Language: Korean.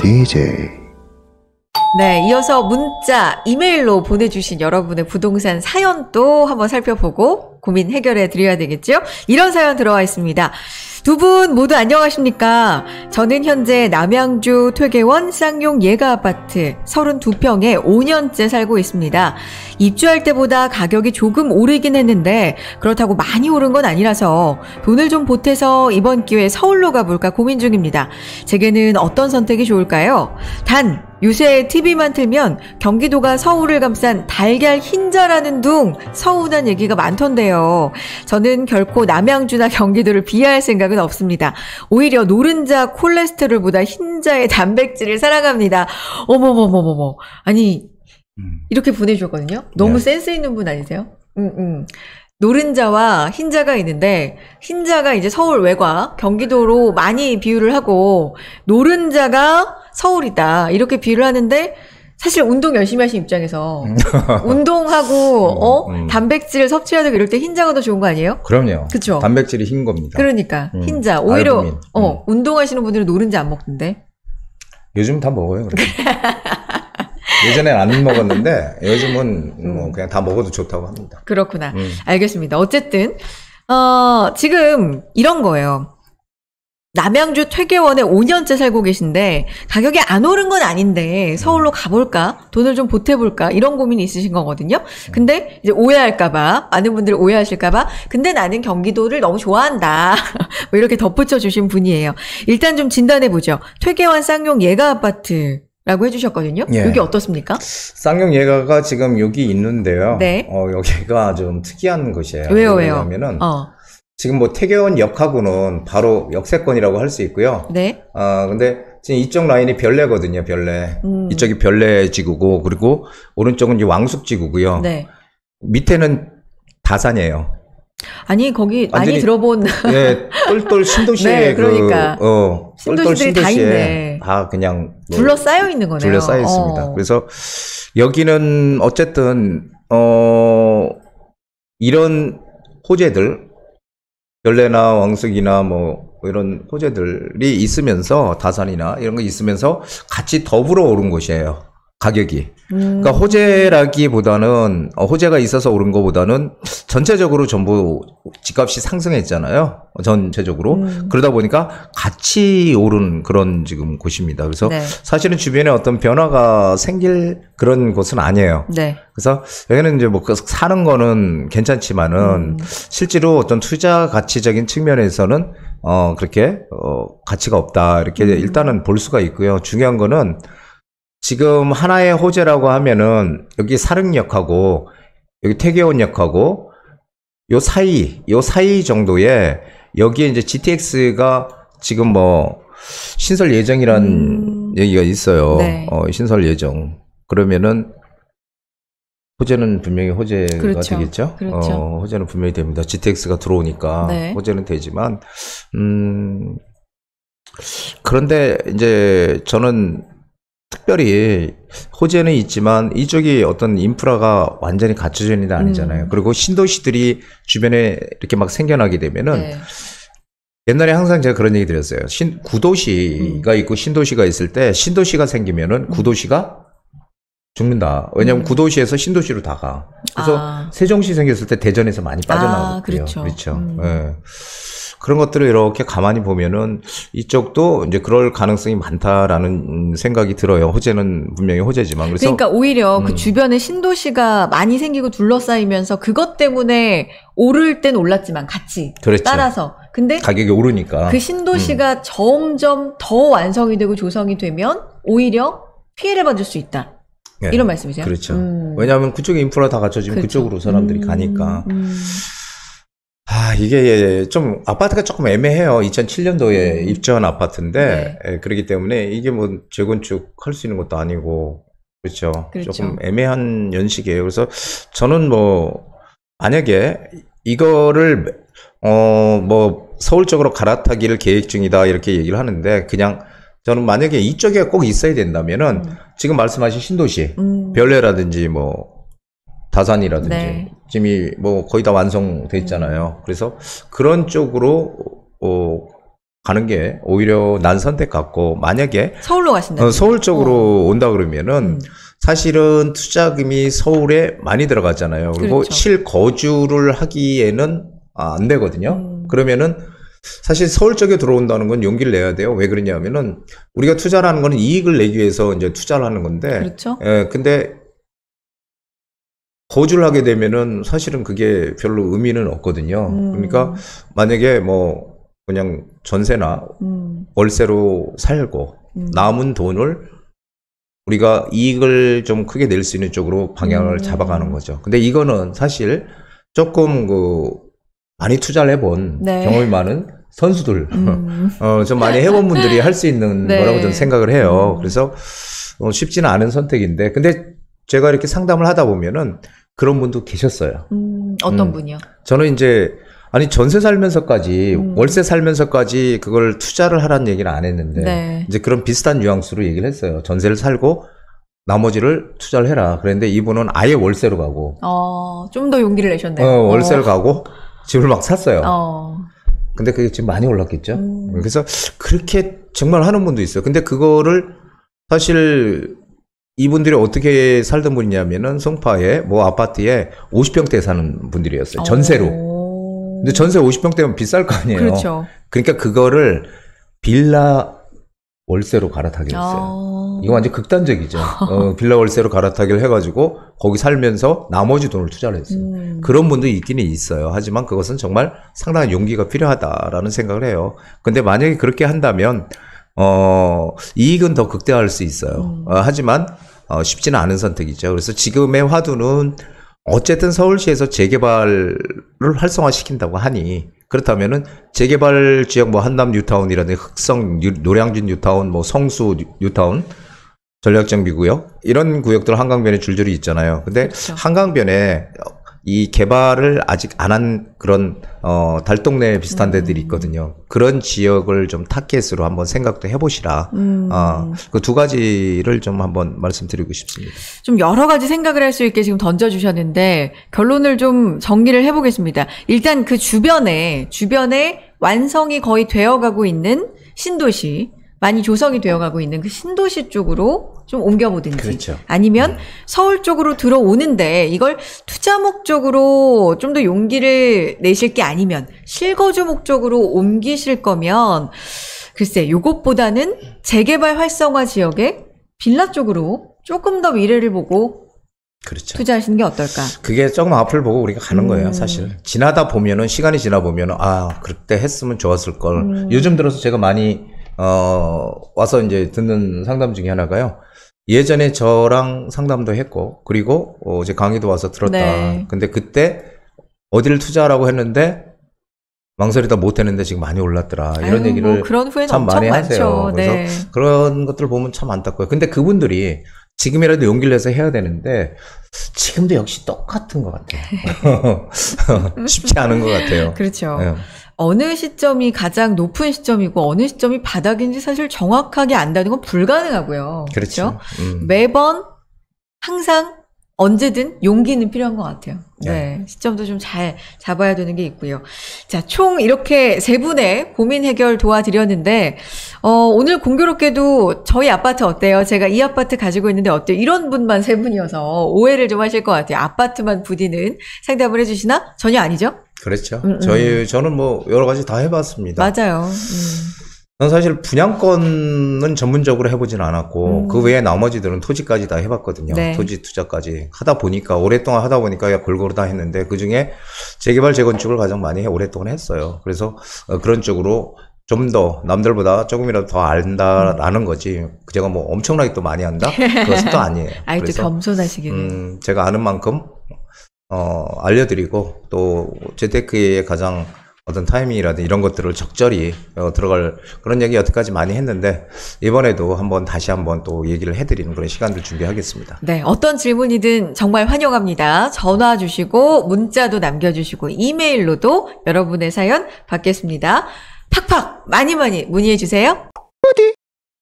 DJ. 네, 이어서 문자, 이메일로 보내주신 여러분의 부동산 사연도 한번 살펴보고 고민 해결해 드려야 되겠죠? 이런 사연 들어와 있습니다. 두 분 모두 안녕하십니까? 저는 현재 남양주 퇴계원 쌍용 예가 아파트 32평에 5년째 살고 있습니다. 입주할 때보다 가격이 조금 오르긴 했는데 그렇다고 많이 오른 건 아니라서 돈을 좀 보태서 이번 기회에 서울로 가볼까 고민 중입니다. 제게는 어떤 선택이 좋을까요? 단 요새 TV만 틀면 경기도가 서울을 감싼 달걀 흰자라는 둥 서운한 얘기가 많던데요. 저는 결코 남양주나 경기도를 비하할 생각은 없습니다. 오히려 노른자 콜레스테롤보다 흰자의 단백질을 사랑합니다. 어머머머머머. 아니 이렇게 보내주셨거든요. 너무 센스 있는 분 아니세요? 노른자와 흰자가 있는데 흰자가 이제 서울 외곽 경기도로 많이 비유를 하고 노른자가 서울이다 이렇게 비유를 하는데 사실 운동 열심히 하신 입장에서 운동하고 단백질 섭취해야 되고 이럴 때 흰자가 더 좋은 거 아니에요? 그럼요. 그쵸? 단백질이 흰 겁니다. 그러니까 흰자 오히려 알부민. 운동하시는 분들은 노른자 안 먹던데. 요즘 다 먹어요. 예전엔 안 먹었는데 요즘은 뭐 그냥 다 먹어도 좋다고 합니다. 그렇구나. 알겠습니다. 어쨌든 지금 이런 거예요. 남양주 퇴계원에 5년째 살고 계신데 가격이 안 오른 건 아닌데 서울로 가볼까? 돈을 좀 보태볼까? 이런 고민이 있으신 거거든요. 근데 이제 오해할까봐 많은 분들이 오해하실까봐 근데 나는 경기도를 너무 좋아한다. 뭐 이렇게 덧붙여 주신 분이에요. 일단 좀 진단해보죠. 퇴계원 쌍용 예가 아파트 라고 해주셨거든요. 예. 여기 어떻습니까? 쌍용 예가가 지금 여기 있는데요. 네. 여기가 좀 특이한 곳이에요. 왜요? 왜냐하면은 지금 뭐 퇴계원 역하고는 바로 역세권이라고 할 수 있고요. 네. 근데 지금 이쪽 라인이 별내거든요. 별내. 이쪽이 별내 지구고 그리고 오른쪽은 이제 왕숙 지구고요. 네. 밑에는 다산이에요. 아니 거기 많이 들어본 예, 똘똘 신도시에 네, 그러니까 똘똘 신도시들이 다 있네. 다 그냥 둘러싸여 있는 거네요. 둘러싸여 있습니다. 그래서 여기는 어쨌든 이런 호재들 별내나 왕숙이나 뭐 이런 호재들이 있으면서 다산이나 이런 거 있으면서 같이 더불어 오른 곳이에요. 가격이. 그러니까 호재라기보다는 호재가 있어서 오른 것보다는 전체적으로 전부 집값이 상승했잖아요. 전체적으로. 그러다 보니까 같이 오른 그런 지금 곳입니다. 그래서 네. 사실은 주변에 어떤 변화가 생길 그런 곳은 아니에요. 네. 그래서 여기는 이제 뭐 사는 거는 괜찮지만은 실제로 어떤 투자 가치적인 측면에서는 그렇게 가치가 없다. 이렇게 일단은 볼 수가 있고요. 중요한 거는 지금 하나의 호재라고 하면은 여기 사릉역하고 여기 퇴계원역하고 요 사이 정도에 여기에 이제 GTX가 지금 뭐 신설 예정이란 얘기가 있어요. 네. 신설 예정. 그러면은 호재는 분명히 호재가 그렇죠. 되겠죠. 그렇죠. 호재는 분명히 됩니다. GTX가 들어오니까 네. 호재는 되지만 그런데 이제 저는 특별히 호재는 있지만 이쪽이 어떤 인프라가 완전히 갖춰져 있는 게 아니잖아요. 그리고 신도시들이 주변에 이렇게 막 생겨나게 되면은 네. 옛날에 항상 제가 그런 얘기 드렸어요. 구도시가 있고 신도시가 있을 때 신도시가 생기면은 구도시가 죽는다. 왜냐하면 구도시에서 신도시로 다 가. 그래서 세종시 생겼을 때 대전에서 많이 빠져나왔고요. 그렇죠. 예. 그런 것들을 이렇게 가만히 보면은 이쪽도 이제 그럴 가능성이 많다라는 생각이 들어요. 호재는 분명히 호재지만. 그래서 그러니까 오히려 그 주변에 신도시가 많이 생기고 둘러싸이면서 그것 때문에 오를 땐 올랐지만 같이 그렇죠. 따라서. 근데 가격이 오르니까 그 신도시가 점점 더 완성이 되고 조성이 되면 오히려 피해를 받을 수 있다. 네. 이런 말씀이세요? 그렇죠. 왜냐하면 그쪽에 인프라 다 갖춰지면 그렇죠. 그쪽으로 사람들이 가니까. 이게 좀 아파트가 조금 애매해요. 2007년도에 입주한 아파트인데 네. 그렇기 때문에 이게 뭐 재건축할 수 있는 것도 아니고 그렇죠. 조금 애매한 연식이에요. 그래서 저는 뭐 만약에 이거를 뭐 서울 쪽으로 갈아타기를 계획 중이다 이렇게 얘기를 하는데 그냥 저는 만약에 이쪽에 꼭 있어야 된다면은 지금 말씀하신 신도시 별내라든지 뭐 다산이라든지 네. 지금 뭐 거의 다 완성돼 있잖아요. 그래서 그런 쪽으로 가는 게 오히려 난 선택 같고, 만약에 서울로 가신다. 서울 쪽으로 온다 그러면은 사실은 투자금이 서울에 많이 들어갔잖아요. 그리고 그렇죠. 실거주를 하기에는 안 되거든요. 그러면은 사실 서울 쪽에 들어온다는 건 용기를 내야 돼요. 왜 그러냐면은 우리가 투자를 하는 거는 이익을 내기 위해서 이제 투자를 하는 건데, 그렇죠. 근데 거주를 하게 되면은 사실은 그게 별로 의미는 없거든요. 그러니까 만약에 뭐 그냥 전세나 월세로 살고 남은 돈을 우리가 이익을 좀 크게 낼 수 있는 쪽으로 방향을 잡아가는 거죠. 근데 이거는 사실 조금 많이 투자를 해본 네. 경험이 많은 선수들, 좀 많이 해본 분들이 할 수 있는 네. 거라고 저는 생각을 해요. 그래서 쉽지는 않은 선택인데, 근데 제가 이렇게 상담을 하다 보면은 그런 분도 계셨어요. 어떤 분이요? 저는 이제 전세 살면서까지 월세 살면서까지 그걸 투자를 하라는 얘기는 안 했는데, 네. 이제 그런 비슷한 뉘앙스로 얘기를 했어요. 전세를 살고 나머지를 투자를 해라. 그런데 이분은 아예 월세로 가고, 좀 더 용기를 내셨네요. 월세를 가고 집을 막 샀어요. 근데 그게 지금 많이 올랐겠죠. 그래서 그렇게 정말 하는 분도 있어요. 근데 그거를 사실 이분들이 어떻게 살던 분이냐면은 송파에 뭐 아파트에 50평대 사는 분들이었어요. 전세로. 근데 전세 50평대면 비쌀 거 아니에요. 그렇죠. 그러니까 그거를 빌라 월세로 갈아타기를 했어요. 이거 완전 극단적이죠. 빌라 월세로 갈아타기를 해가지고 거기 살면서 나머지 돈을 투자를 했어요. 그런 분도 있기는 있어요. 하지만 그것은 정말 상당한 용기가 필요하다라는 생각을 해요. 근데 만약에 그렇게 한다면 이익은 더 극대화할 수 있어요. 하지만 쉽지는 않은 선택이죠. 그래서 지금의 화두는 어쨌든 서울시에서 재개발을 활성화시킨다고 하니, 그렇다면은 재개발 지역 뭐 한남 뉴타운이라든지 흑성 노량진 뉴타운, 뭐 성수 뉴타운, 전략정비구역 이런 구역들 한강변에 줄줄이 있잖아요. 근데 그렇죠. 한강변에 이 개발을 아직 안 한 그런 달동네 비슷한 데들이 있거든요. 그런 지역을 좀 타겟으로 한번 생각도 해보시라. 그 두 가지를 좀 한번 말씀드리고 싶습니다. 좀 여러 가지 생각을 할 수 있게 지금 던져주셨는데 결론을 좀 정리를 해보겠습니다. 일단 그 주변에 완성이 거의 되어가고 있는 신도시, 많이 조성이 되어가고 있는 그 신도시 쪽으로 좀 옮겨보든지, 그렇죠. 아니면 서울 쪽으로 들어오는데 이걸 투자 목적으로 좀 더 용기를 내실 게 아니면 실거주 목적으로 옮기실 거면 글쎄 요것보다는 재개발 활성화 지역의 빌라 쪽으로 조금 더 미래를 보고 그렇죠. 투자하시는 게 어떨까? 그게 조금 앞을 보고 우리가 가는 거예요, 사실. 지나다 보면은, 시간이 지나 보면은, 그때 했으면 좋았을 걸. 요즘 들어서 제가 많이, 와서 이제 듣는 상담 중에 하나가요. 예전에 저랑 상담도 했고, 그리고, 이제 강의도 와서 들었다. 네. 근데 그때 어디를 투자하라고 했는데, 망설이다 못했는데 지금 많이 올랐더라. 이런 얘기를 뭐 그런 후회는 참 많이 엄청 하세요. 많죠. 그래서 네. 그런 것들 보면 참 안타까워요. 근데 그분들이 지금이라도 용기를 내서 해야 되는데 지금도 역시 똑같은 것 같아요. 쉽지 않은 것 같아요. 그렇죠. 네. 어느 시점이 가장 높은 시점이고 어느 시점이 바닥인지 사실 정확하게 안다는 건 불가능하고요. 그렇죠. 매번 항상 언제든 용기는 필요한 것 같아요. 네. 시점도 좀 잘 잡아야 되는 게 있고요. 자, 총 이렇게 세 분의 고민 해결 도와드렸는데, 오늘 공교롭게도 저희 아파트 어때요? 제가 이 아파트 가지고 있는데 어때요? 이런 분만 세 분이어서 오해를 좀 하실 것 같아요. 아파트만 부디는 상담을 해주시나? 전혀 아니죠? 그렇죠. 저는 뭐 여러 가지 다 해봤습니다. 맞아요. 전 사실 분양권은 전문적으로 해보진 않았고 그 외에 나머지들은 토지까지 다 해봤거든요. 네. 토지 투자까지 하다 보니까 오랫동안 하다 보니까 골고루 다 했는데 그 중에 재개발 재건축을 가장 많이 오랫동안 했어요. 그래서 그런 쪽으로 좀 더 남들보다 조금이라도 더 안다라는 거지. 제가 뭐 엄청나게 또 많이 한다? 그것은 또 아니에요. 아이, 또 겸손하시기는. 제가 아는 만큼 알려드리고 또 재테크의 가장 어떤 타이밍이라든 이런 것들을 적절히 들어갈 그런 얘기 여태까지 많이 했는데 이번에도 다시 한번 또 얘기를 해드리는 그런 시간들 준비하겠습니다. 네, 어떤 질문이든 정말 환영합니다. 전화 주시고 문자도 남겨주시고 이메일로도 여러분의 사연 받겠습니다. 팍팍 많이 문의해 주세요.